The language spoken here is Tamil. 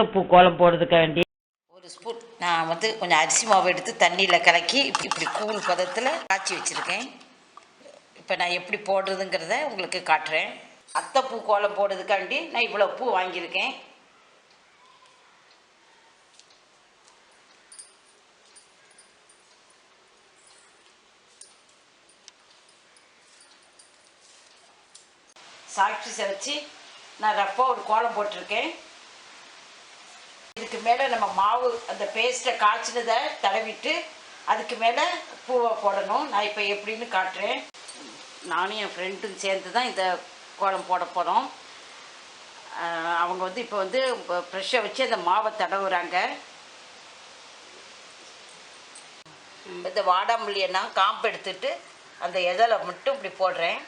அத்தைப்பூ கோலம் போடுறதுக்காக வேண்டி ஒரு ஸ்பூன் நான் வந்து கொஞ்சம் அரிசி மாவு எடுத்து தண்ணியில் கலக்கி இப்படி கூழ் பதத்தில் காய்ச்சி வச்சுருக்கேன். இப்போ நான் எப்படி போடுறதுங்கிறத உங்களுக்கு காட்டுறேன். அத்தைப்பூ கோலம் போடுறதுக்காண்டி நான் இவ்வளோ பூ வாங்கியிருக்கேன். சாக்ஸை வச்சு நான் ரஃப்பாக ஒரு கோலம் போட்டிருக்கேன். இதுக்கு மேலே நம்ம மாவு அந்த பேஸ்ட்டை காய்ச்சினதை தடவிட்டு அதுக்கு மேலே பூவை போடணும். நான் இப்போ எப்படின்னு காட்டுறேன். நானும் என் ஃப்ரெண்டும் சேர்ந்து தான் இந்த கோலம் போட போகிறோம். அவங்க வந்து இப்போ வந்து ப்ரெஷ்ஷை வச்சு அந்த மாவை தடவுறாங்க. இந்த வாடாமல்லியை நான் காம்பு எடுத்துட்டு அந்த இதழை மட்டும் இப்படி போடுறேன்.